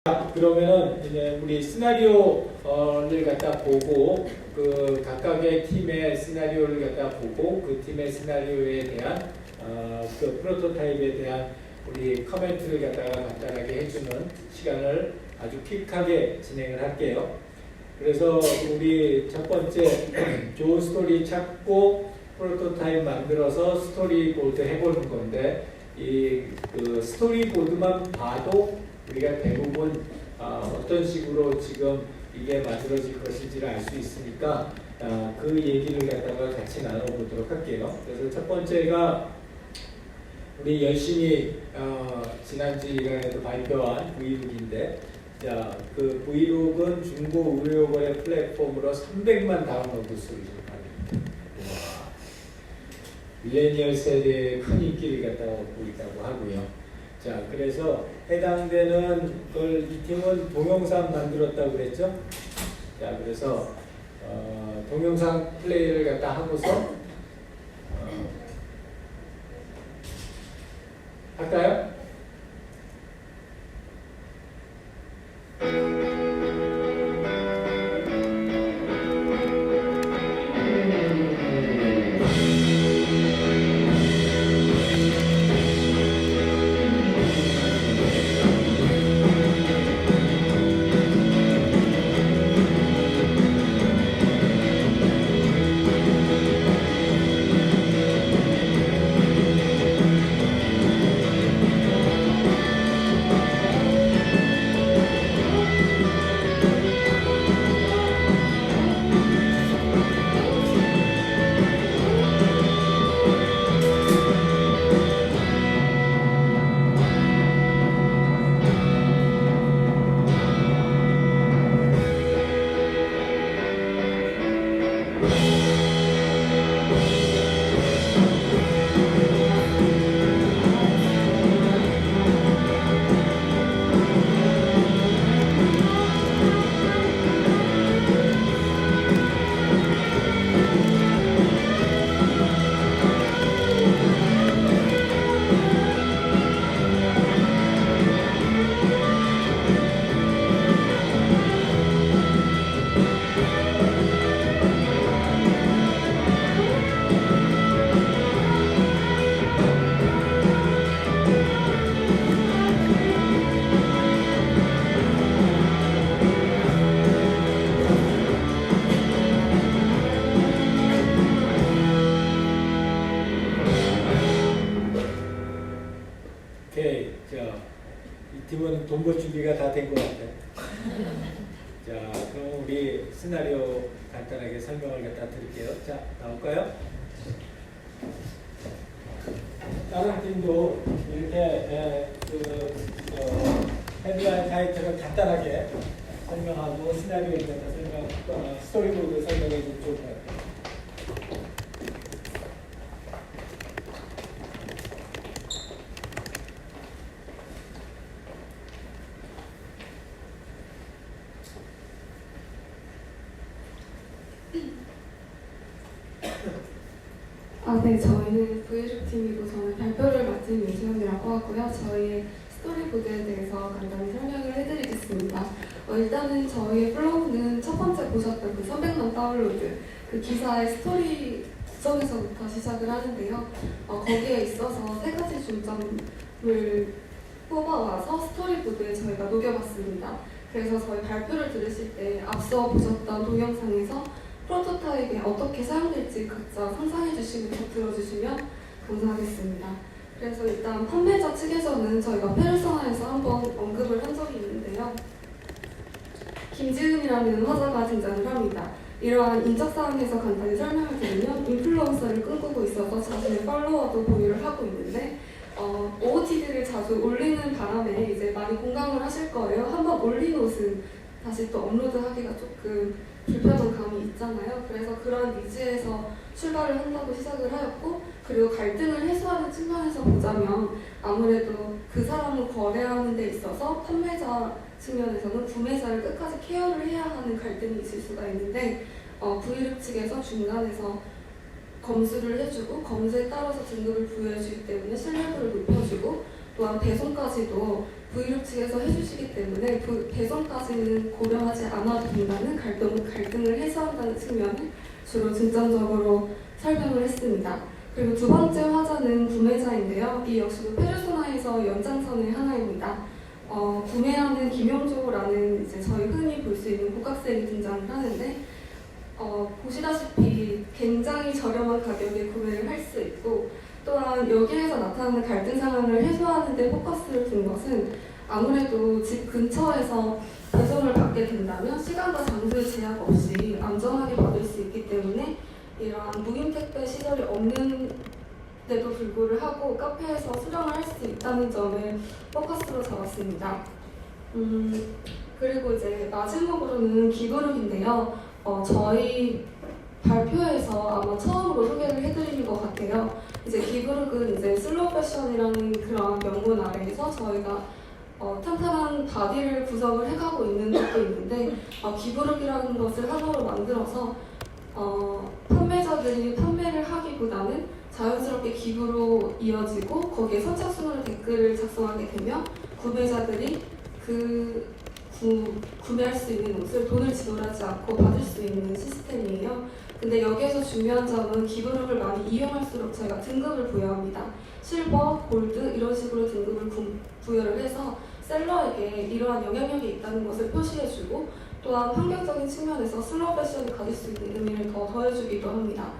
그러면은 이제 우리 시나리오를 갖다 보고 그 각각의 팀의 시나리오를 갖다 보고 그 팀의 시나리오에 대한 그 프로토타입에 대한 우리 커멘트를 갖다가 간단하게 해주는 시간을 아주 퀵하게 진행을 할게요. 그래서 우리 첫 번째 좋은 스토리 찾고 프로토타입 만들어서 스토리보드 해보는 건데 그 스토리보드만 봐도 우리가 대부분 어떤 식으로 지금 이게 만들어질 것인지를 알 수 있으니까 그 얘기를 갖다가 같이 나눠보도록 할게요. 그래서 첫 번째가 우리 열심히 지난 시간에도 발표한 브이룩인데, 자, 그 브이룩은 중고 의료거래 플랫폼으로 300만 다운로드 수를 받습니다. 밀레니얼 세대의 큰 인기를 갖다가 얻고 있다고 하고요. 자, 그래서 해당되는 걸 이 팀은 동영상 만들었다고 그랬죠? 자, 그래서 동영상 플레이를 갖다 하고서 할까요? 오케이. 자, 이 팀은 돈 벌 준비가 다 된 것 같아요. 자, 그럼 우리 시나리오 간단하게 설명을 갖다 드릴게요. 자, 나올까요? 다른 팀도 이렇게 헤드라인 타이틀을 간단하게 설명하고 시나리오를 갖다 스토리보드 설명해 주면 좋을 것 같아요. 네, 저희는 브이룩 팀이고 저는 발표를 맡은 윤수현이라고 하고요. 저희의 스토리보드에 대해서 간단히 설명을 해드리겠습니다. 일단은 저희의 플로우는 첫 번째 보셨던 그 300만 다운로드 그 기사의 스토리 구성에서부터 시작을 하는데요. 거기에 있어서 세 가지 중점을 뽑아와서 스토리보드에 저희가 녹여봤습니다. 그래서 저희 발표를 들으실 때 앞서 보셨던 동영상에서 프로토타입이 어떻게 사용될지 각자 상상해 주시면서 들어주시면 감사하겠습니다. 그래서 일단 판매자 측에서는 저희가 페르소나에서 한번 언급을 한 적이 있는데요. 김지은이라는 화자가 등장을 합니다. 이러한 인적사항에서 간단히 설명을 드리면 인플루언서를 꿈꾸고 있어서 자신의 팔로워도 보유를 하고 있는데 OOTD를 자주 올리는 바람에 이제 많이 공감을 하실 거예요. 한번 올린 옷은 다시 또 업로드하기가 조금 불편한 감이 있잖아요. 그래서 그런 니즈에서 출발을 한다고 시작을 하였고, 그리고 갈등을 해소하는 측면에서 보자면 아무래도 그 사람을 거래하는 데 있어서 판매자 측면에서는 구매자를 끝까지 케어를 해야 하는 갈등이 있을 수가 있는데 브이룩 측에서 중간에서 검수를 해주고 검수에 따라서 등급을 부여해주기 때문에 신뢰도를 높여주고 또한 배송까지도 V룩 측에서 해주시기 때문에 배송까지는 고려하지 않아도 된다는 갈등을 해소한다는 측면을 주로 중점적으로 설명을 했습니다. 그리고 두 번째 화자는 구매자인데요. 이 역시도 페르소나에서 연장선의 하나입니다. 구매하는 김용조라는 이제 저희 흔히 볼 수 있는 고학생이 등장을 하는데 보시다시피 굉장히 저렴한 가격에 구매를 할 수 있고 또한 여기에서 나타나는 갈등 상황을 해소하는 데 포커스를 둔 것은 아무래도 집 근처에서 배송을 받게 된다면 시간과 장소의 제약 없이 안전하게 받을 수 있기 때문에 이러한 무임 택배 시설이 없는데도 불구하고 카페에서 수령을 할 수 있다는 점을 포커스로 잡았습니다. 그리고 이제 마지막으로는 기브룩인데요. 저희 발표에서 아마 처음으로 소개를 해드리는 것 같아요. 이제 기브룩은 이제 슬로우 패션이라는 그런 명분 아래에서 저희가 탄탄한 바디를 구성을 해가고 있는 것도 있는데 기브룩이라는 것을 하나로 만들어서 판매자들이 판매를 하기보다는 자연스럽게 기부로 이어지고 거기에 선착순으로 댓글을 작성하게 되면 구매자들이 구매할 수 있는 옷을 돈을 지불하지 않고 받을 수 있는 시스템이에요. 근데 여기에서 중요한 점은 기브룩을 많이 이용할수록 저희가 등급을 부여합니다. 실버, 골드 이런 식으로 등급을 부여를 해서 셀러에게 이러한 영향력이 있다는 것을 표시해주고 또한 환경적인 측면에서 슬로우 패션이 가질 수 있는 의미를 더 더해주기도 합니다.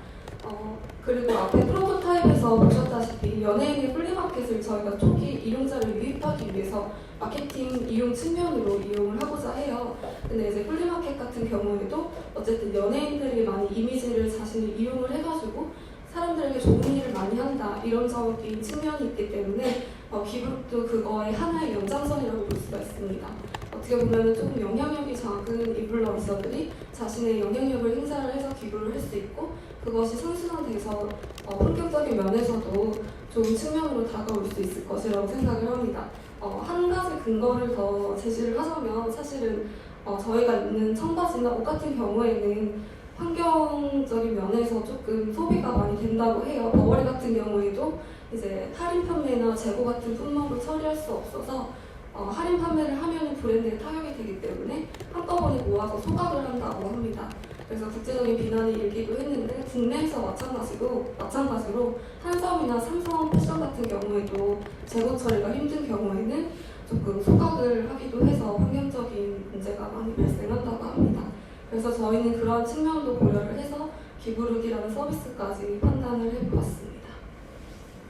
그리고 앞에 프로토타입에서 보셨다시피 연예인의 플리마켓을 저희가 초기 이용자를 유입하기 위해서 마케팅 이용 측면으로 이용을 하고자 해요. 근데 이제 플리마켓 같은 경우에도 어쨌든 연예인들이 많이 이미지를 자신이 이용을 해가지고 사람들에게 좋은 일을 많이 한다 이런 적인 측면이 있기 때문에 기브룩도 그거의 하나의 연장선이라고 볼 수가 있습니다. 어떻게 보면 조금 영향력이 작은 인플루언서들이 자신의 영향력을 행사를 해서 기부를 할 수 있고 그것이 선순환돼서 본격적인 면에서도 좋은 측면으로 다가올 수 있을 것이라고 생각을 합니다. 한 가지 근거를 더 제시를 하자면 사실은 저희가 입는 청바지나 옷 같은 경우에는 환경적인 면에서 조금 소비가 많이 된다고 해요. 버버리 같은 경우에도 이제 할인 판매나 재고 같은 품목을 처리할 수 없어서 할인 판매를 하면 브랜드에 타격이 되기 때문에 한꺼번에 모아서 소각을 한다고 합니다. 그래서 국제적인 비난이 일기도 했는데 국내에서 마찬가지로 한섬이나 삼성 패션 같은 경우에도 재고 처리가 힘든 경우에는 조금 소각을 하기도 해서 환경적인 문제가 많이 발생한다고 합니다. 그래서 저희는 그런 측면도 고려를 해서 기브룩이라는 서비스까지 판단을 해보았습니다.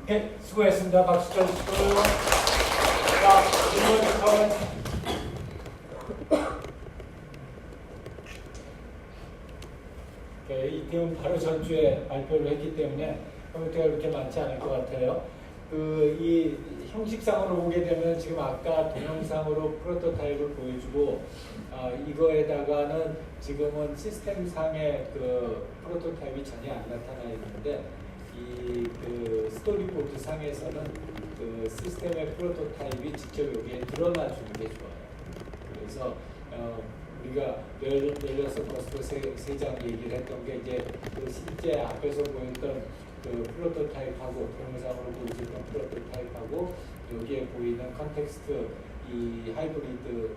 네, 수고했습니다. 박수 쳐주시고요. 자, 이번 이 팀은 바로 전주에 발표를 했기 때문에 컴퓨터가 그렇게 많지 않을 것 같아요. 이 형식상으로 보게 되면 지금 아까 동영상으로 프로토타입을 보여주고 이거에다가는 지금은 시스템상의 프로토타입이 전혀 안 나타나 있는데 이 스토리보드 상에서는 시스템의 프로토타입이 직접 여기에 드러나 주는 게 좋아요. 그래서 우리가 16것으로 세 장 얘기를 했던 게 이제 실제 앞에서 보였던 프로토타입하고 동영상으로 보여줬던 프로토타입하고 여기에 보이는 컨텍스트 이 하이브리드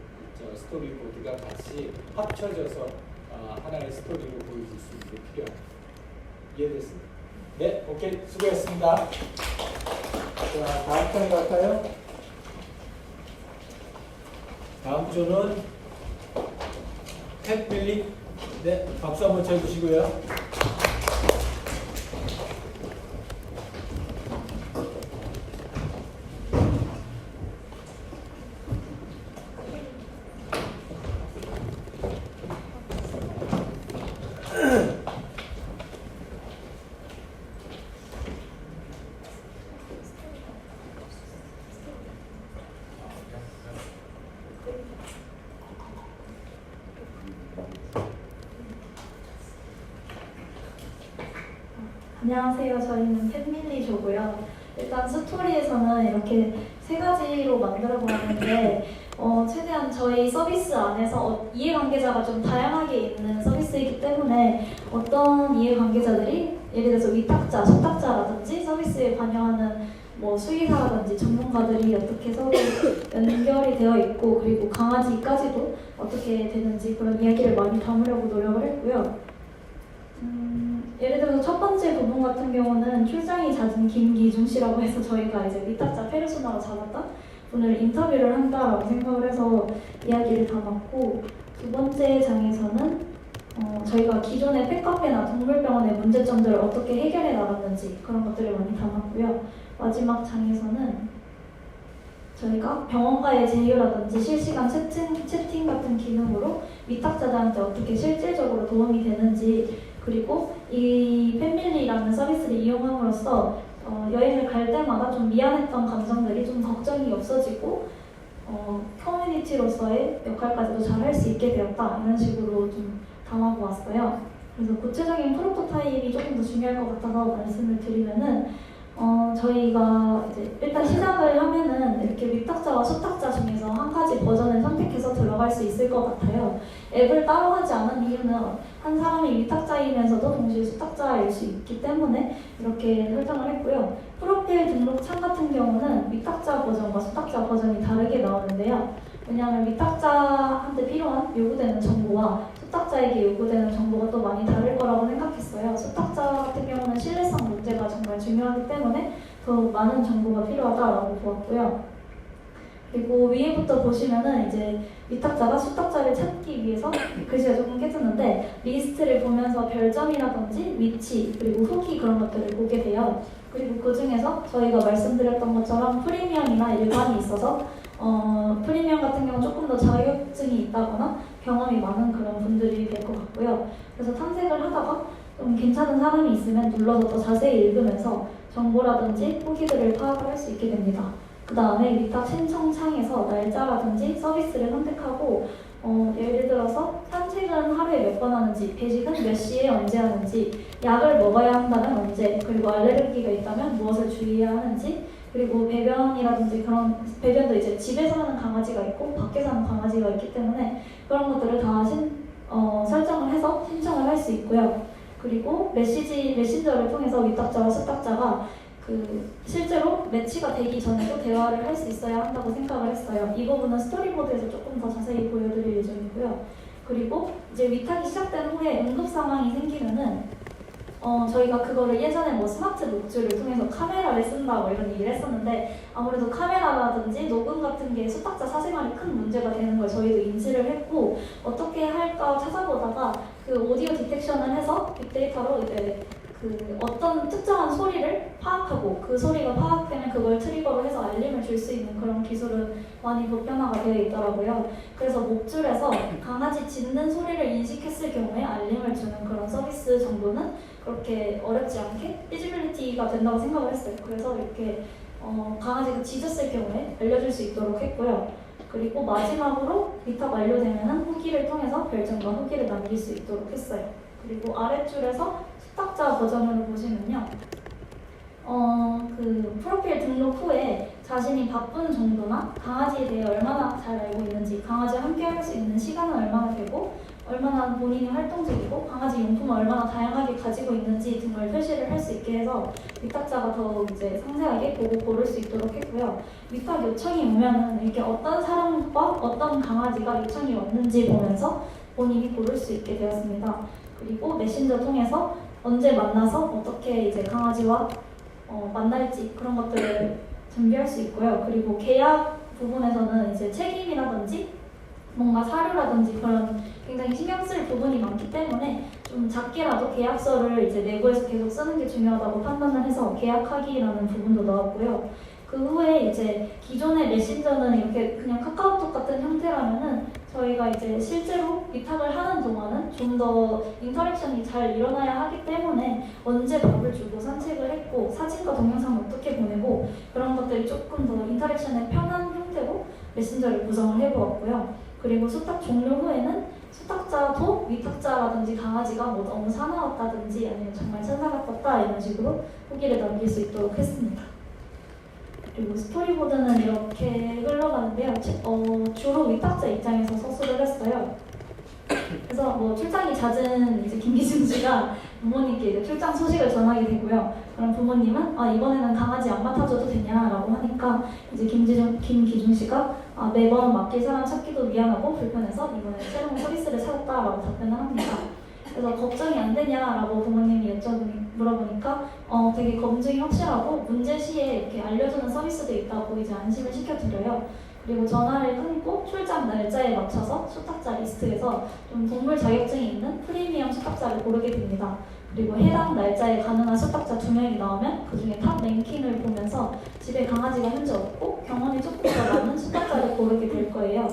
스토리보드가 같이 합쳐져서 하나의 스토리로 보여줄 수 있게 필요합니다. 이해됐습니다? 네, 오케이, 수고했습니다. 자, 다음 편 갈까요? 다음 주는 탭 빌리. 네, 박수 한번 쳐주시고요. 안녕하세요. 저희는 팬밀리조고요. 일단 스토리에서는 이렇게 세 가지로 만들어 보았는데 최대한 저희 서비스 안에서 이해관계자가 좀 다양하게 있는 서비스이기 때문에 어떤 이해관계자들이 예를 들어서 위탁자, 수탁자라든지 서비스에 관여하는 뭐 수의사라든지 전문가들이 어떻게 서로 연결이 되어 있고 그리고 강아지까지도 어떻게 되는지 그런 이야기를 많이 담으려고 노력을 했고요. 예를 들어서 첫 번째 부분 같은 경우는 출장이 잦은 김기중 씨라고 해서 저희가 이제 위탁자 페르소나로 잡았던 분을 인터뷰를 한다라고 생각을 해서 이야기를 담았고, 두 번째 장에서는 저희가 기존의 펫카페나 동물병원의 문제점들을 어떻게 해결해 나갔는지 그런 것들을 많이 담았고요. 마지막 장에서는 저희가 병원과의 제휴라든지 실시간 채팅 같은 기능으로 위탁자들한테 어떻게 실질적으로 도움이 되는지, 그리고 이 팬밀리라는 서비스를 이용함으로써 여행을 갈 때마다 좀 미안했던 감정들이 좀 걱정이 없어지고 커뮤니티로서의 역할까지도 잘 할 수 있게 되었다, 이런 식으로 좀 담아보았어요. 그래서 구체적인 프로토타입이 조금 더 중요할 것 같아서 말씀을 드리면은 저희가 이제 일단 시작을 하면은 이렇게 위탁자와 수탁자 중에서 한 가지 버전을 선택해서 들어갈 수 있을 것 같아요. 앱을 따로 하지 않은 이유는 한 사람이 위탁자이면서도 동시에 수탁자일 수 있기 때문에 이렇게 설정을 했고요. 프로필 등록 창 같은 경우는 위탁자 버전과 수탁자 버전이 다르게 나오는데요. 왜냐하면 위탁자한테 필요한 요구되는 정보와 수탁자에게 요구되는 정보가 또 많이 다를 거라고 생각했어요. 수탁자 같은 경우는 신뢰성 문제가 정말 중요하기 때문에 더 많은 정보가 필요하다라고 보았고요. 그리고 위에부터 보시면은 이제 위탁자가 수탁자를 찾기 위해서 글씨가 조금 깨졌는데 리스트를 보면서 별점이라든지 위치 그리고 후기 그런 것들을 보게 돼요. 그리고 그 중에서 저희가 말씀드렸던 것처럼 프리미엄이나 일반이 있어서 프리미엄 같은 경우 조금 더 자격증이 있다거나 경험이 많은 그런 분들이 될 것 같고요. 그래서 탐색을 하다가 좀 괜찮은 사람이 있으면 눌러서 더 자세히 읽으면서 정보라든지 후기들을 파악을 할 수 있게 됩니다. 그 다음에 위탁 신청창에서 날짜라든지 서비스를 선택하고 예를 들어서 산책은 하루에 몇 번 하는지, 배식은 몇 시에 언제 하는지, 약을 먹어야 한다면 언제, 그리고 알레르기가 있다면 무엇을 주의해야 하는지, 그리고 배변이라든지 그런 배변도 이제 집에서 하는 강아지가 있고 밖에서 하는 강아지가 있기 때문에 그런 것들을 다 설정을 해서 신청을 할 수 있고요. 그리고 메신저를 통해서 위탁자와 수탁자가 실제로 매치가 되기 전에도 대화를 할 수 있어야 한다고 생각을 했어요. 이 부분은 스토리보드에서 조금 더 자세히 보여드릴 예정이고요. 그리고 이제 위탁이 시작된 후에 응급 상황이 생기면은 저희가 그거를 예전에 뭐 스마트 녹주를 통해서 카메라를 쓴다고 이런 얘기를 했었는데 아무래도 카메라라든지 녹음 같은 게 수탁자 사생활이 큰 문제가 되는 걸 저희도 인지를 했고 어떻게 할까 찾아보다가 그 오디오 디텍션을 해서 빅데이터로 이제 어떤 특정한 소리를 파악하고 그 소리가 파악되면 그걸 트리거로 해서 알림을 줄 수 있는 그런 기술은 많이 보편화가 되어 있더라고요. 그래서 목줄에서 강아지 짖는 소리를 인식했을 경우에 알림을 주는 그런 서비스 정도는 그렇게 어렵지 않게 피지빌리티가 된다고 생각을 했어요. 그래서 이렇게 강아지가 짖었을 경우에 알려줄 수 있도록 했고요. 그리고 마지막으로 위탁 완료되면 후기를 통해서 별점과 후기를 남길 수 있도록 했어요. 그리고 아랫줄에서 수탁자 버전으로 보시면요. 프로필 등록 후에 자신이 바쁜 정도나 강아지에 대해 얼마나 잘 알고 있는지, 강아지와 함께 할 수 있는 시간은 얼마나 되고, 얼마나 본인이 활동적이고, 강아지 용품을 얼마나 다양하게 가지고 있는지 등을 표시를 할 수 있게 해서 위탁자가 더 이제 상세하게 보고 고를 수 있도록 했고요. 위탁 요청이 오면은 이렇게 어떤 사람과 어떤 강아지가 요청이 왔는지 보면서 본인이 고를 수 있게 되었습니다. 그리고 메신저 통해서 언제 만나서 어떻게 이제 강아지와 만날지 그런 것들을 준비할 수 있고요. 그리고 계약 부분에서는 이제 책임이라든지 뭔가 사료라든지 그런 굉장히 신경 쓸 부분이 많기 때문에 좀 작게라도 계약서를 이제 내부에서 계속 쓰는 게 중요하다고 판단을 해서 계약하기라는 부분도 넣었고요. 그 후에 이제 기존의 메신저는 이렇게 그냥 카카오톡 같은 형태라면은 저희가 이제 실제로 위탁을 하는 동안은 좀 더 인터랙션이 잘 일어나야 하기 때문에 언제 밥을 주고 산책을 했고 사진과 동영상을 어떻게 보내고 그런 것들이 조금 더 인터랙션에 편한 형태로 메신저를 구성을 해보았고요. 그리고 수탁 종료 후에는 수탁자도 위탁자라든지 강아지가 뭐 너무 사나웠다든지 아니면 정말 천사같았다 이런 식으로 후기를 남길 수 있도록 했습니다. 그리고 스토리보드는 이렇게 흘러가는데요. 주로 위탁자 입장에서 서술을 했어요. 그래서 뭐 출장이 잦은 이제 김기중 씨가 부모님께 이제 출장 소식을 전하게 되고요. 그럼 부모님은 이번에는 강아지 안 맡아줘도 되냐라고 하니까 이제 김기준 씨가 매번 맡길 사람 찾기도 미안하고 불편해서 이번에 새로운 서비스를 찾았다라고 답변을 합니다. 그래서 걱정이 안 되냐라고 부모님이 물어보니까 되게 검증이 확실하고 문제 시에 이렇게 알려주는 서비스도 있다고 이제 안심을 시켜드려요. 그리고 전화를 끊고 출장 날짜에 맞춰서 수탁자 리스트에서 좀 동물 자격증이 있는 프리미엄 수탁자를 고르게 됩니다. 그리고 해당 날짜에 가능한 수탁자 2명이 나오면 그 중에 탑 랭킹을 보면서 집에 강아지가 현재 없고 경험이 조금 더 많은 수탁자를 고르게 될 거예요.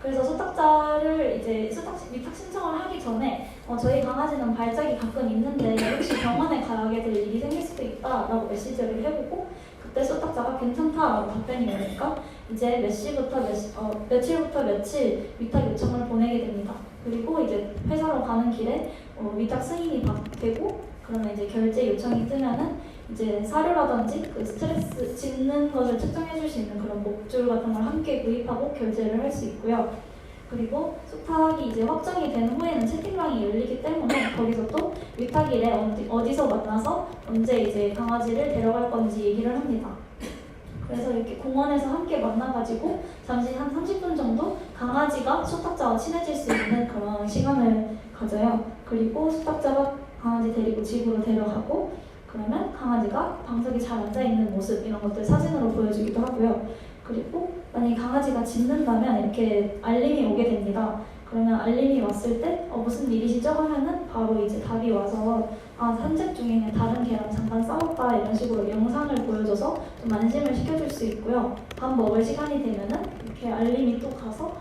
그래서 수탁자를 이제 위탁 신청을 하기 전에 저희 강아지는 발작이 가끔 있는데 혹시 병원에 가게 될 일이 생길 수도 있다라고 메시지를 해보고 그때 수탁자가 괜찮다라고 답변이 오니까 이제 며칠부터 며칠 위탁 요청을 보내게 됩니다. 그리고 이제 회사로 가는 길에 위탁 승인이 되고 그러면 이제 결제 요청이 뜨면은 이제 사료라든지 그 스트레스 짓는 것을 측정해줄 수 있는 그런 목줄 같은 걸 함께 구입하고 결제를 할 수 있고요. 그리고 수탁이 이제 확정이 된 후에는 채팅방이 열리기 때문에 거기서 또 위탁일에 어디서 만나서 언제 이제 강아지를 데려갈 건지 얘기를 합니다. 그래서 이렇게 공원에서 함께 만나가지고 잠시 한 30분 정도 강아지가 수탁자와 친해질 수 있는 그런 시간을 가져요. 그리고 수탁자가 강아지 데리고 집으로 데려가고 그러면 강아지가 방석에 잘 앉아있는 모습 이런 것들 사진으로 보여주기도 하고요. 그리고 만약에 강아지가 짖는다면 이렇게 알림이 오게 됩니다. 그러면 알림이 왔을 때 무슨 일이시죠? 하면은 바로 이제 답이 와서 산책 중에 다른 개랑 잠깐 싸웠다 이런 식으로 영상을 보여줘서 좀 안심을 시켜줄 수 있고요. 밥 먹을 시간이 되면은 이렇게 알림이 또 가서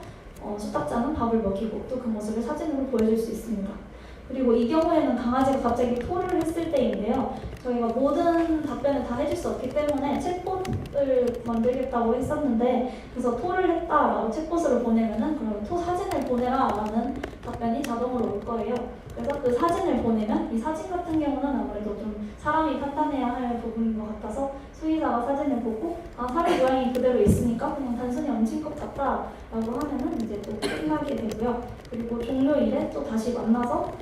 수탁자는 밥을 먹이고 또 그 모습을 사진으로 보여줄 수 있습니다. 그리고 이 경우에는 강아지가 갑자기 토를 했을 때인데요. 저희가 모든 답변을 다 해줄 수 없기 때문에 챗봇을 만들겠다고 했었는데 그래서 토를 했다라고 챗봇으로 보내면은 그럼 토 사진을 보내라라는 답변이 자동으로 올 거예요. 그래서 그 사진을 보내면 이 사진 같은 경우는 아무래도 좀 사람이 판단해야 할 부분인 것 같아서 수의사가 사진을 보고 사료 모양이 그대로 있으니까 그냥 단순히 얹힌 것 같다라고 하면은 이제 또 끝나게 되고요. 그리고 종료일에 또 다시 만나서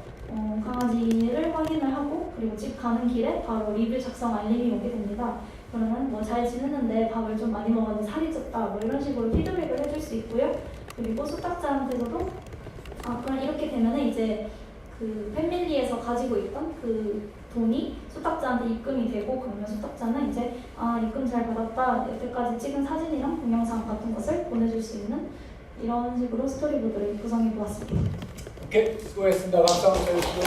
강아지를 확인을 하고 그리고 집 가는 길에 바로 리뷰 작성 알림이 오게 됩니다. 그러면 뭐 잘 지냈는데 밥을 좀 많이 먹었는데 살이 쪘다 뭐 이런 식으로 피드백을 해줄 수 있고요. 그리고 수탁자한테서도 그럼 이렇게 되면은 이제 그 패밀리에서 가지고 있던 그 돈이 수탁자한테 입금이 되고 그러면 수탁자는 이제 입금 잘 받았다 여태까지 찍은 사진이랑 동영상 같은 것을 보내줄 수 있는 이런 식으로 스토리보드를 구성해 보았습니다. 오케이, 수고했습니다. 박수 한번 쳐주시고요.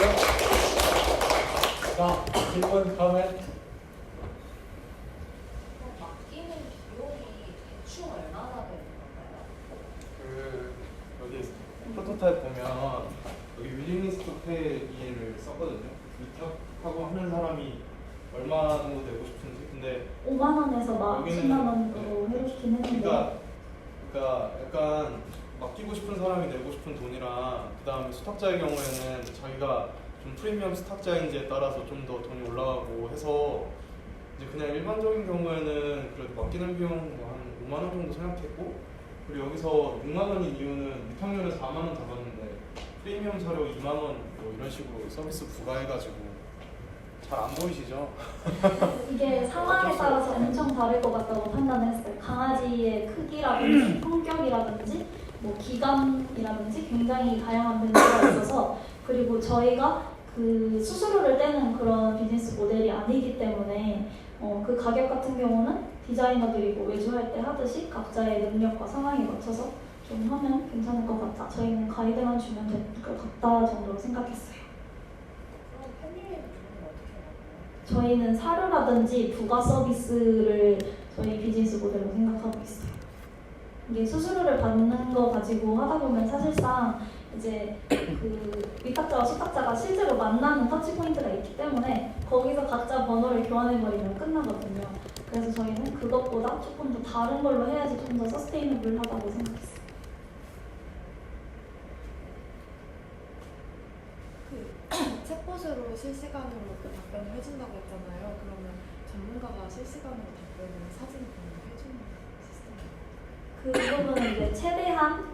자, 질문, 커멘트. 맡기는 비용이 대충 얼마나 되는 건가요? 여기 프로토타입 보면 여기 윌링리스트 페이를 썼거든요. 위탁하고 하는 사람이 얼마 정도 내고 싶은지. 근데 5만 원에서 막 여기는 10만 원으로 해주긴 했는데 그러니까 약간 맡기고 싶은 사람이 내고 싶은 돈이랑 그 다음에 수탁자의 경우에는 자기가 좀 프리미엄 수탁자인지에 따라서 좀 더 돈이 올라가고 해서 이제 그냥 일반적인 경우에는 그래도 맡기는 비용 한 5만 원 정도 생각했고 그리고 여기서 6만 원인 이유는 위탁료는 4만 원 잡았는데 프리미엄 사료 2만 원 뭐 이런 식으로 서비스 부과해가지고 잘 안 보이시죠? 이게 상황에 따라서 엄청 다를 것 같다고 판단했어요. 강아지의 크기라든지 성격이라든지 뭐 기감이라든지 굉장히 다양한 밴드가 있어서 그리고 저희가 그 수수료를 떼는 그런 비즈니스 모델이 아니기 때문에 그 가격 같은 경우는 디자이너들이 외주할 때 하듯이 각자의 능력과 상황에 맞춰서 좀 하면 괜찮을 것 같다. 저희는 가이드만 주면 될 것 같다 정도로 생각했어요. 그럼 패밀리 비용은 어떻게 나가요? 저희는 사료라든지 부가 서비스를 저희 비즈니스 모델로 생각하고 있어요. 이게 수수료를 받는 거 가지고 하다 보면 사실상 이제 그 위탁자와 수탁자가 실제로 만나는 터치 포인트가 있기 때문에 거기서 각자 번호를 교환해 버리면 끝나거든요. 그래서 저희는 그것보다 조금 더 다른 걸로 해야지 좀 더 서스테이너블하다고 생각했어요. 챗봇으로 실시간으로 그 답변을 해준다고 했잖아요. 그러면 전문가가 실시간으로 답변을 사진 보내주는 시스템이에요. 그 부분은 이제 최대한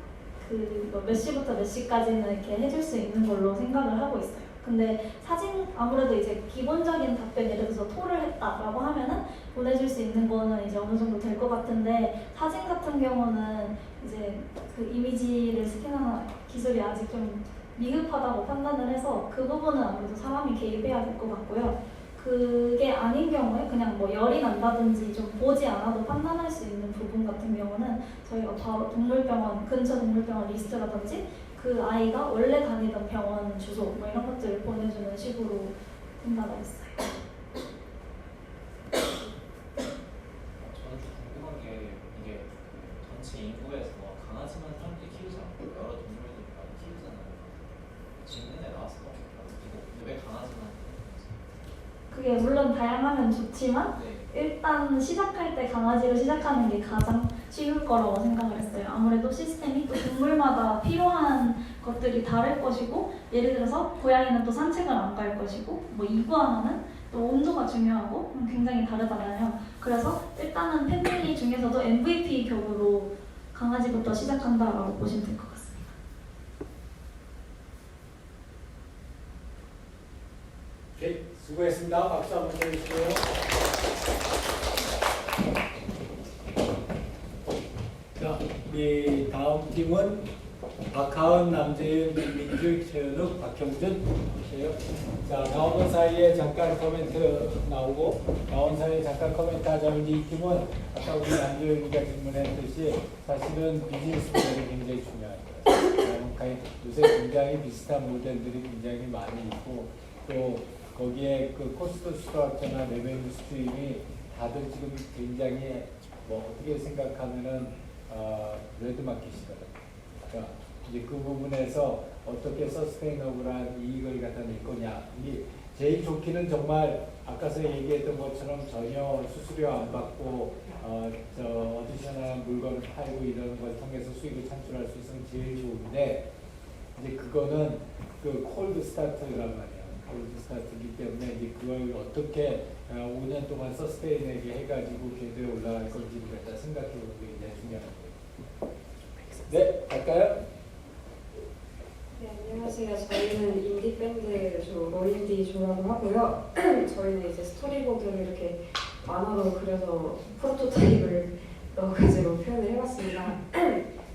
몇 시부터 몇 시까지는 이렇게 해줄 수 있는 걸로 생각을 하고 있어요. 근데 사진 아무래도 이제 기본적인 답변 예를 들어서 토를 했다라고 하면은 보내줄 수 있는 거는 이제 어느 정도 될 것 같은데 사진 같은 경우는 이제 그 이미지를 스캔하는 기술이 아직 좀 미흡하다고 판단을 해서 그 부분은 아무래도 사람이 개입해야 될 것 같고요. 그게 아닌 경우에 그냥 뭐 열이 난다든지 좀 보지 않아도 판단할 수 있는 부분 같은 경우는 저희가 바로 동물병원, 근처 동물병원 리스트라든지 그 아이가 원래 다니던 병원 주소 뭐 이런 것들을 보내주는 식으로 판단을 했어요. 저는 좀 궁금한 게 이게 전체 인구에서 강아지만 사람들이 키우지 않고 여러 동물들이 많이 키우잖아요. 질문에 나왔을 것 같아요. 왜 강아지만 키우는지. 그게 물론 다양하면 좋지만 네. 일단 시작할 때 강아지로 시작하는 게 가장 쉬울 거라고 생각을 했어요. 아무래도 시스템이 또 동물마다 필요한 것들이 다를 것이고 예를 들어서 고양이는 또 산책을 안 갈 것이고 뭐 이구아나는 또 온도가 중요하고 굉장히 다르잖아요. 그래서 일단은 패밀리 중에서도 MVP 격으로 강아지부터 시작한다라고 보시면 될 것 같습니다. 오케이, 수고했습니다. 박수 한번 해주세요. 자, 우리 다음 팀은 박하은, 남재윤, 민주, 최현욱, 박형준. 오케이요. 자, 나오는 사이에 잠깐 코멘트 나오고 나온 사이에 잠깐 코멘트 하자면 이 팀은 아까 우리 남재윤이가 질문했듯이 사실은 비즈니스 모델이 굉장히 중요한 거예요. 요새 굉장히 비슷한 모델들이 굉장히 많이 있고 또 거기에 그 코스트 스트럭처나 레베뉴 스트림이 다들 지금 굉장히 뭐 어떻게 생각하면은 레드마켓이거든요. 그러니까 이제 그 부분에서 어떻게 서스테이너블한 이익을 갖다 낼 거냐. 이 제일 좋기는 정말 아까서 얘기했던 것처럼 전혀 수수료 안 받고 어디셔널한 물건을 팔고 이런 걸 통해서 수익을 창출할 수 있으면 제일 좋은데 이제 그거는 그 콜드 스타트란 말이에요. 콜드 스타트이기 때문에 이제 그걸 어떻게 5년 동안 서스테인하게 해가지고 궤도에 올라갈 건지를 갖다 생각해 보는 게 이제 중요한 거예요. 네, 갈까요? 네, 안녕하세요. 저희는 인디밴드 로인디 조라고 하고요. 저희는 이제 스토리보드를 이렇게 만화로 그려서 프로토타입을 넣어가지고 표현을 해봤습니다.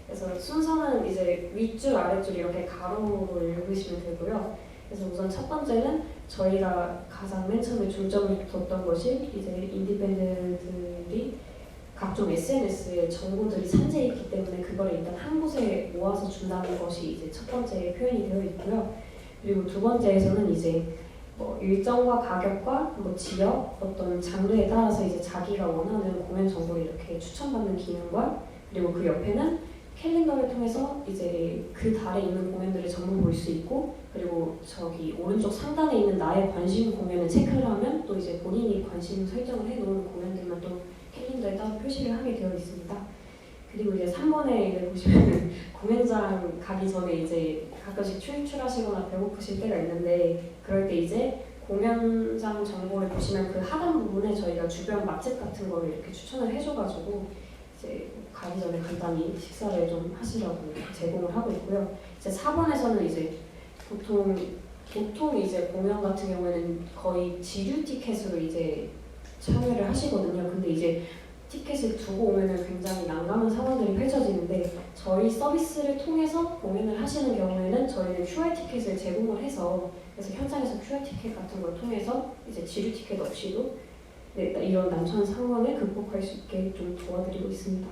그래서 순서는 이제 윗줄, 아랫줄 이렇게 가로로 읽으시면 되고요. 그래서 우선 첫 번째는 저희가 가장 맨 처음에 중점을 뒀던 것이 이제 인디밴드들이 각종 SNS에 정보들이 산재해 있기 때문에 그걸 일단 한 곳에 모아서 준다는 것이 이제 첫 번째 표현이 되어 있고요. 그리고 두 번째에서는 이제 뭐 일정과 가격과 뭐 지역 어떤 장르에 따라서 이제 자기가 원하는 공연 정보를 이렇게 추천받는 기능과 그리고 그 옆에는 캘린더를 통해서 이제 그 달에 있는 공연들을 전부 볼 수 있고 그리고 저기 오른쪽 상단에 있는 나의 관심 공연을 체크를 하면 또 이제 본인이 관심 설정을 해놓은 공연들만 또 캘린더에 따로 표시를 하게 되어 있습니다. 그리고 이제 3번에 이제 보시면 공연장 가기 전에 이제 가끔씩 출출하시거나 배고프실 때가 있는데 그럴 때 이제 공연장 정보를 보시면 그 하단 부분에 저희가 주변 맛집 같은 거를 이렇게 추천을 해줘가지고 이제 가기 전에 간단히 식사를 좀 하시라고 제공을 하고 있고요. 이제 4번에서는 이제 보통 이제 공연 같은 경우에는 거의 지류 티켓으로 이제 참여를 하시거든요. 근데 이제 티켓을 두고 오면은 굉장히 난감한 상황들이 펼쳐지는데 저희 서비스를 통해서 공연을 하시는 경우에는 저희는 QR 티켓을 제공을 해서 그래서 현장에서 QR 티켓 같은 걸 통해서 이제 지류 티켓 없이도 네, 이런 난처한 상황을 극복할 수 있게 좀 도와드리고 있습니다.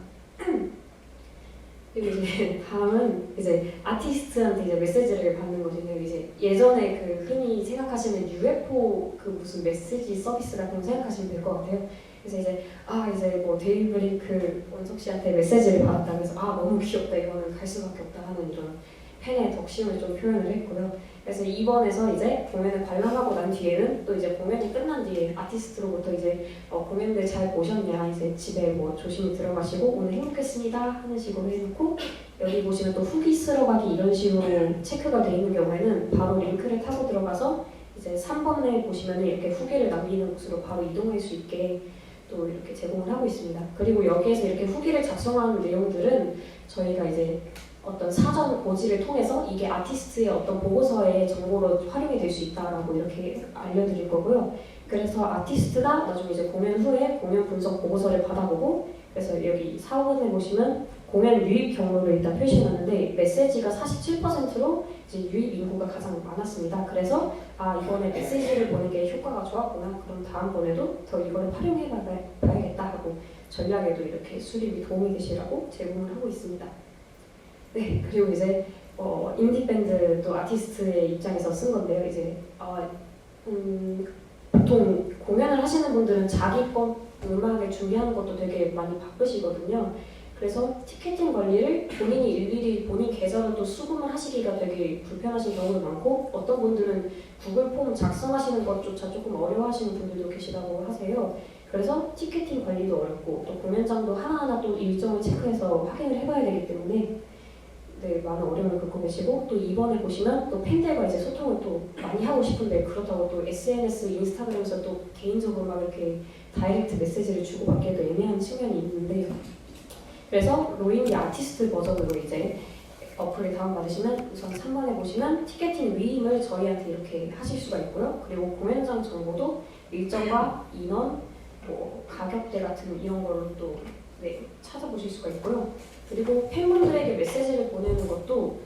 그리고 이제 다음은 이제 아티스트한테 이제 메시지를 받는 것인데요. 이제 예전에 그 흔히 생각하시는 UFO 그 무슨 메시지 서비스 같은 거 생각하시면 될 것 같아요. 그래서 이제 뭐 데이브레이크 원석 씨한테 메시지를 받았다. 그래서 너무 귀엽다. 이거는 갈 수밖에 없다 하는 이런 팬의 덕심을 좀 표현을 했고요. 그래서 2번에서 이제 공연을 관람하고 난 뒤에는 또 이제 공연이 끝난 뒤에 아티스트로부터 이제 공연들 잘 보셨냐 이제 집에 뭐 조심히 들어가시고 오늘 행복했습니다 하는 식으로 해놓고 여기 보시면 또 후기 쓰러 가기 이런 식으로 체크가 되어 있는 경우에는 바로 링크를 타고 들어가서 이제 3번에 보시면 이렇게 후기를 남기는 곳으로 바로 이동할 수 있게 또 이렇게 제공을 하고 있습니다. 그리고 여기에서 이렇게 후기를 작성하는 내용들은 저희가 이제 어떤 사전 고지를 통해서 이게 아티스트의 어떤 보고서의 정보로 활용이 될 수 있다라고 이렇게 알려드릴 거고요. 그래서 아티스트가 나중에 이제 공연 후에 공연 분석 보고서를 받아보고, 그래서 여기 4번에 보시면 공연 유입 경로를 일단 표시해놨는데 메시지가 47%로 이제 유입 인구가 가장 많았습니다. 그래서 이번에 메시지를 보는 게 효과가 좋았구나. 그럼 다음번에도 더 이거를 활용해봐야겠다 하고 전략에도 이렇게 수립이 도움이 되시라고 제공을 하고 있습니다. 네, 그리고 이제 인디 밴드도 아티스트의 입장에서 쓴 건데요. 이제 보통 공연을 하시는 분들은 자기 거 음악을 준비하는 것도 되게 많이 바쁘시거든요. 그래서 티켓팅 관리를 본인이 일일이 본인 계좌로 또 수금을 하시기가 되게 불편하신 경우도 많고, 어떤 분들은 구글 폼 작성하시는 것조차 조금 어려워하시는 분들도 계시다고 하세요. 그래서 티켓팅 관리도 어렵고 또 공연장도 하나하나 또 일정을 체크해서 확인을 해봐야 되기 때문에 네, 많은 어려움을 겪고 계시고, 또 이번에 보시면 또 팬들과 이제 소통을 또 많이 하고 싶은데 그렇다고 또 SNS, 인스타그램에서 또 개인적으로 막 이렇게 다이렉트 메시지를 주고받기에도 애매한 측면이 있는데, 그래서 로인디 아티스트 버전으로 이제 어플을 다운받으시면 우선 3번에 보시면 티켓팅 위임을 저희한테 이렇게 하실 수가 있고요. 그리고 공연장 정보도 일정과 인원, 뭐 가격대 같은 이런 걸로 또 찾아보실 수가 있고요. 그리고 팬분들에게 메시지를 보내는 것도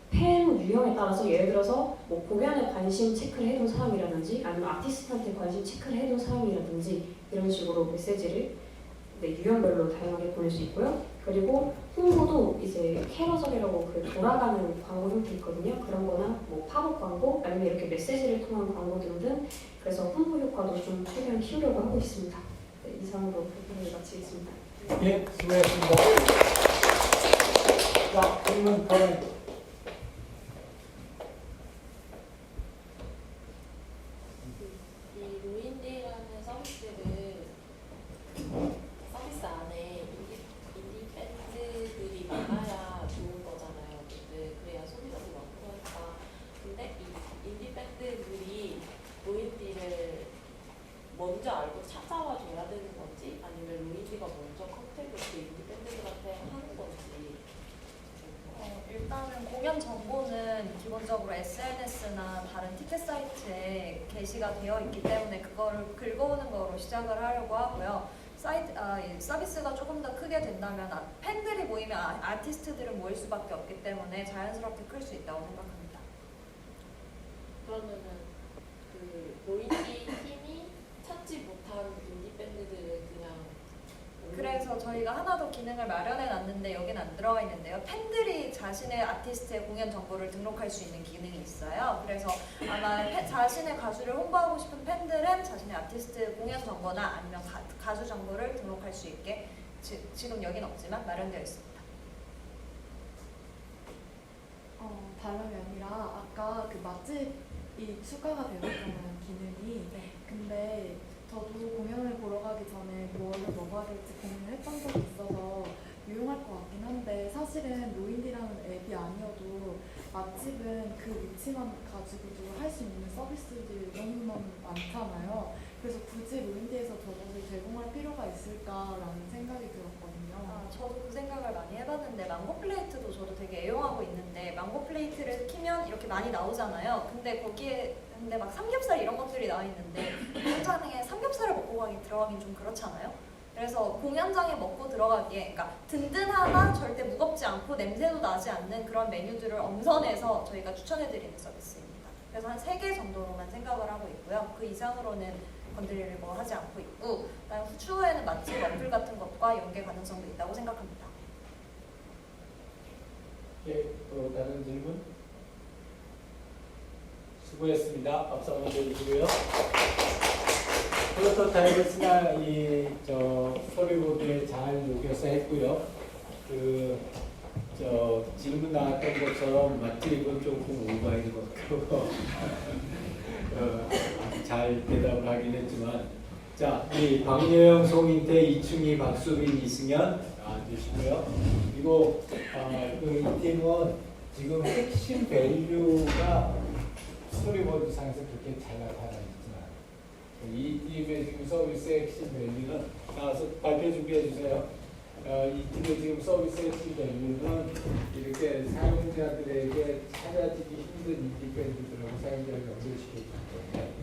팬 유형에 따라서 예를 들어서 뭐 공연에 관심 체크를 해둔 사람이라든지 아니면 아티스트한테 관심 체크를 해둔 사람이라든지 이런 식으로 메시지를 유형별로 다양하게 보낼 수 있고요. 그리고 홍보도 이제 캐러절이라고 그 돌아가는 광고 형태 있거든요. 그런 거나 뭐 팝업 광고 아니면 이렇게 메시지를 통한 광고 등등, 그래서 홍보 효과도 좀 최대한 키우려고 하고 있습니다. 네, 이상으로 부분을 마치겠습니다. 예, 수고하셨습니다. 자, 질문 다음. 이 로인디라는 서비스 안에 인디 밴드들이 많아야 좋은 거잖아요. 그래야 소비자도 많고 하니까. 근데 이 인디 밴드들이 로인디를 먼저 알고 찾아와 줘야 되는 건지, 아니면 로인디가 먼저 컨택을 그 인디 밴드들한테 하는 건지. 일단은 공연 정보는 기본적으로 SNS나 다른 티켓 사이트에 게시가 되어 있기 때문에 그거를 긁어오는 거로 시작을 하려고 하고요. 서비스가 조금 더 크게 된다면 팬들이 모이면 아티스트들은 모일 수밖에 없기 때문에 자연스럽게 클 수 있다고 생각합니다. 그러면은 그 로인디 팀이 찾지 못한 인디 밴드들을 그냥 그래서 저희가 하나 더 기능을 마련해 놨는데 여긴 안 들어가 있는데요. 팬들이 자신의 아티스트의 공연 정보를 등록할 수 있는 기능이 있어요. 그래서 아마 자신의 가수를 홍보하고 싶은 팬들은 자신의 아티스트 공연 정보나 아니면 가수 정보를 등록할 수 있게 지금 여긴 없지만 마련되어 있습니다. 다름이 아니라 아까 그 맛집이 추가가 되었잖아요, 기능이. 근데 저도 공연을 보러 가기 전에 뭐를 먹어야 될지 고민을 했던 적이 있어서 유용할 것 같긴 한데, 사실은 로인디라는 앱이 아니어도 맛집은 그 위치만 가지고도 할 수 있는 서비스들이 너무너무 많잖아요. 그래서 굳이 로인디에서 저것을 제공할 필요가 있을까라는 생각이 들었거든요. 저도 그 생각을 많이 해봤는데 망고 플레이트도 저도 되게 애용하고 있는데, 망고 플레이트를 키면 이렇게 많이 나오잖아요. 근데 거기에 막 삼겹살 이런 것들이 나와 있는데 공연장에 삼겹살을 먹고 들어가긴 좀 그렇잖아요. 그래서 공연장에 먹고 들어가기에, 그러니까 든든하나 절대 무겁지 않고 냄새도 나지 않는 그런 메뉴들을 엄선해서 저희가 추천해드리는 서비스입니다. 그래서 한 3개 정도로만 생각을 하고 있고요. 그 이상으로는 건드리려고 하지 않고 있고, 추후에는 맛집 어플 같은 것과 연계 가능성도 있다고 생각합니다. 예, 또 다른 질문? 수고했습니다. 박수 한번 드리고요. 프로토타입을 스토리보드에 잘 녹여서 했고요. 질문 나왔던 것처럼 맛집은 조금 오버인 것 같고 잘 대답을 하긴 했지만, 자, 이 박예영, 송인태, 이충희, 박수빈, 이승현 나와주시고요. 그리고 이 팀은 지금 핵심 밸류가 스토리보드 상에서 그렇게 잘 나타나 있지만, 이 팀의 지금 서비스 핵심 밸류는 나와서 발표 준비해 주세요. 이 지금 서비스 핵심 밸류는 이렇게 사용자들에게 찾아지기 힘든 인디밴드들하고 사용자를 연결시켜주기 때문에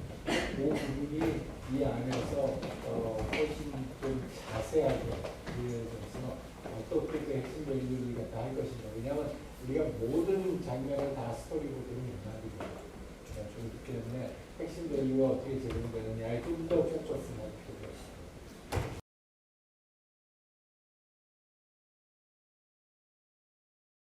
그 부분이 이 안에서 훨씬 좀 자세하게 그려져서 어떻게 그 핵심 밸류를 갖다 할 것인가. 왜냐하면 우리가 모든 장면을 다 스토리보드로 못 만들거든요. 좀 그렇기 때문에 핵심 밸류가 어떻게 제공되느냐에 좀 더 포커스를 하게